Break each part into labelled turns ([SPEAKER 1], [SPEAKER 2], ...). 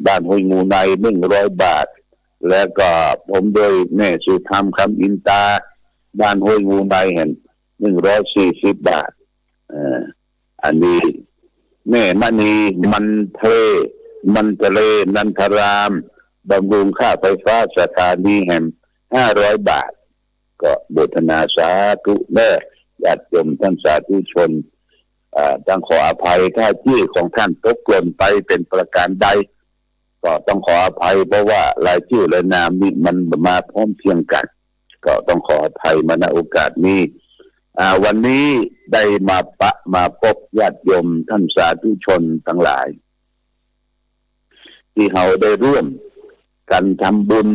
[SPEAKER 1] บ้านห้วยงูใน100 บาทแล้วก็ผมโดยแม่สุธรรมคำอินตาบ้านห้วยงูในเห็น140 บาทอันนี้แม่มณีมันทะเลนันทรามบำรุงค่าไฟฟ้าสถานีแห่ง500 บาทก็โมทนาสาธุแม่ญาติโยมท่านสาธุชนต้องขออภัยถ้าชื่อของท่านตกหล่นไปเป็นประการใดก็ต้องขออภัยเพราะว่ารายชื่อและนามนี่มันมาพร้อมเพรียงกันก็ต้องขออภัยมาณโอกาสนี้วันนี้ได้มาพบญาติโยมท่านสาธุชนทั้งหลายที่เราได้ร่วมกันทำบุญ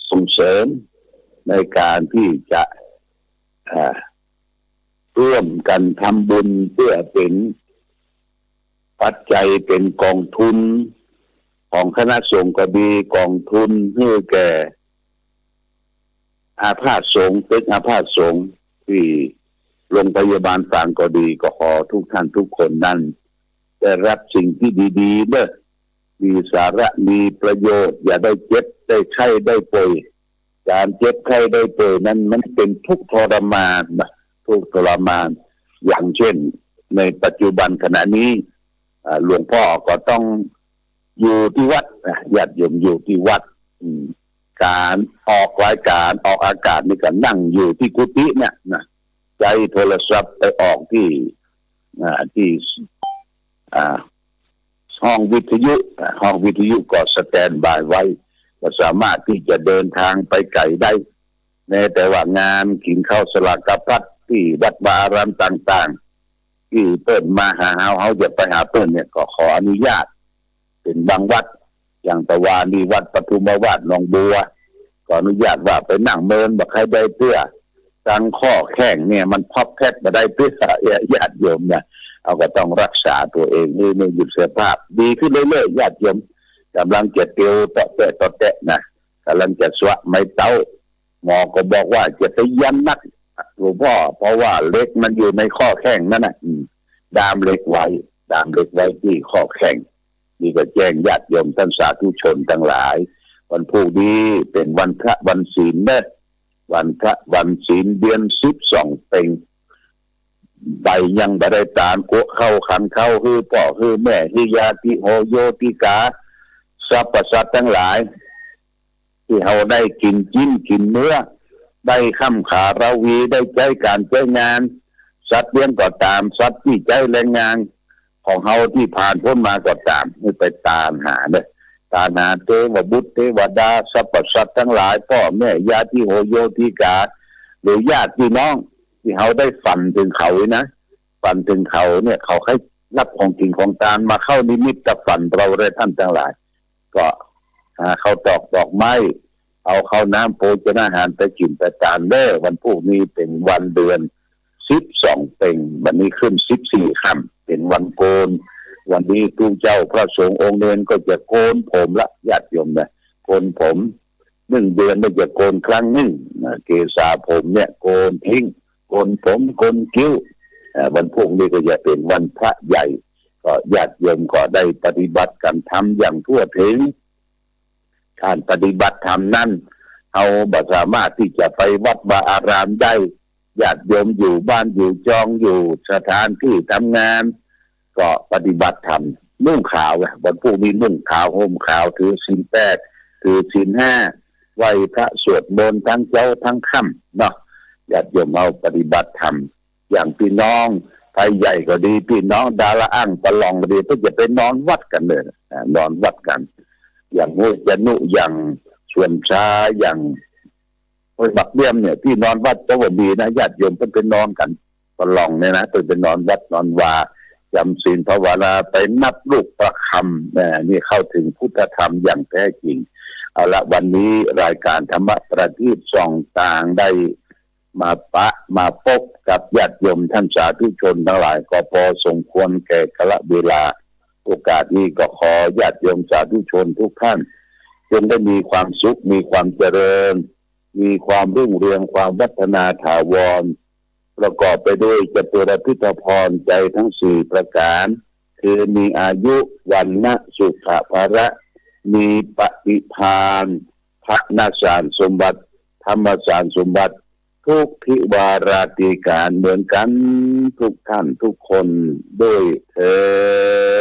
[SPEAKER 1] ส่งเสริมในการที่จะร่วมกันทำบุญเพื่อเป็นปัจจัยเป็นกองทุนของคณะสงฆ์ก็ดีกองทุนเพื่อแก่อาพาธสงฆ์เป็นอาพาธสงฆ์ที่โรงพยาบาลฝางก็ดีก็ขอทุกท่านทุกคนนั้นได้รับสิ่งที่ดีๆเด้อมีสาระมีประโยชน์อย่าได้เจ็บได้ไข้ได้ป่วยการเจ็บไข้ได้ป่วยนั้นมันเป็นทุกข์ทรมานทุกข์ทรมานอย่างเช่นในปัจจุบันขณะนี้หลวงพ่อก็ต้องอยู่ที่วัดญาติโยมอยู่ที่วัดการออกรายการออกอากาศนี่ก็นั่งอยู่ที่กุฏิเนี่ยนะใจโทรศัพท์ไปออกที่ห้องวิทยุก็สแตนบายไว้ก็สามารถที่จะเดินทางไปไกลได้แม้แต่ว่างานกินข้าวสลากพัดที่วัดวาอารามต่างๆที่เปิ้นมาหาเฮาจะไปหาเปิ้นเนี่ยก็ขออนุญาตเป็นบางวัดอย่างตะวานีวัดปทุมวาดหนองบัวก็อนุญาตว่าไปนั่งเมินบ่ใครได้เตื้อตั้งข้อแข้งเนี่ยมันพอบแพทย์บ่ได้เตื้อญาติโยมเนี่ยเอาก็ต้องรักษาตัวเองให้หยุดเสียภาพดีขึ้นเรื่อยๆญาติโยมกำลังจะเตียวต่อแตะนะกำลังจะสวะไม้เต้าหมอก็บอกว่าจะไปยันนักหลวงพ่อเพราะว่าเล็กมันอยู่ในข้อแข้งนั่นน่ะดามเหล็กไว้ที่ข้อแข้งนี่ก็แจ้งญาติโยมท่านสาธุชนทั้งหลายวันพรุ่งนี้เป็นวันพระวันศีลเนตวันพระวันศีลเดือน12เป็นใบยังบ่ได้ตามโกเข้าขันเข้าคือพ่อคือแม่คือญาติโหโยติกาสรรพสัตว์ทั้งหลายที่เฮาได้กินเนื้อได้ค้ำขาราวีได้ใจการใจงานสัตว์เลี้ยงก็ตามสัตว์ที่ใจแรงงานของเฮาที่ผ่านพ้นมาก็ตามไม่ไปตามหาเด้อตามหาเทวบุตรเทวดาสรรพสัตว์ทั้งหลายพ่อแม่ญาติโหโยติกาหรือญาติพี่น้องที่เขาได้ฝันถึงเขานะฝันถึงเขาเนี่ยเขาให้รับของจริงของตาลมาเข้านิมิตกับฝันเราเลยท่านทั้งหลายก็เขาดอกไม้เอาเข้าน้ำโภชนาหารไปกินไปทานเด้อวันพรุ่งนี้เป็นวันเดือน12เป็นวันนี้ขึ้น14ค่ำเป็นวันโกนวันนี้ทุกเจ้าพระสงฆ์องค์เนรก็จะโกนผมละญาติโยมนะโกนผม1 เดือนไม่จะโกนครั้งนึงเกษาผมเนี่ยโกนทิ้งโกนผมโกนคิ้ววันพรุ่งนี้ก็จะเป็นวันพระใหญ่ก็ญาติโยมก็ได้ปฏิบัติกันทำอย่างทั่วถึงการปฏิบัติธรรมนั้นเอาบ่สามารถที่จะไปวัดวาอารามได้ญาติโยมอยู่บ้านอยู่จองอยู่สถานที่ทำงานก็ปฏิบัติธรรมนุ่งขาววันพรุ่งนี้นุ่งขาวห่มขาวถือศีล8ถือศีล5ไหว้พระสวดมนต์ทั้งเช้าทั้งค่ำเนาะญาติโยมเอาปฏิบัติธรรมอย่างพี่น้องไทยใหญ่ก็ดีพี่น้องดาราอ่างปะลองก็ดีก็จะไปนอนวัดกันเลยนอนวัดกันอย่างห้วยจะนุอย่างชวนช้าอย่างห้วยบักเบี้ยมเนี่ยที่นอนวัดก็ว่าดีนะญาติโยมเพิ่นไปนอนกันปะลองเนี่ยนะเพิ่นไปนอนวัดนอนวาจำศีลภาวนาไปนับลูกประคำนี่เข้าถึงพุทธธรรมอย่างแท้จริงเอาละวันนี้รายการธรรมะประทีปส่องต่างได้มาพบกับญาติโยมท่านสาธุชนทั้งหลายก็พอสมควรแก่กาลเวลาโอกาสนี้ก็ขอญาติโยมสาธุชนทุกท่านจงได้มีความสุขมีความเจริญมีความรุ่งเรืองความวัฒนาถาวรประกอบไปด้วยจตุรพิธพรใจทั้ง4ประการคือมีอายุวันนะสุขภาระ มีปฏิภาณพระนาสารสมบัติธรรมสารสมบัติทุกทิวาราติการเหมือนกันทุกท่านทุกคนด้วยเถิด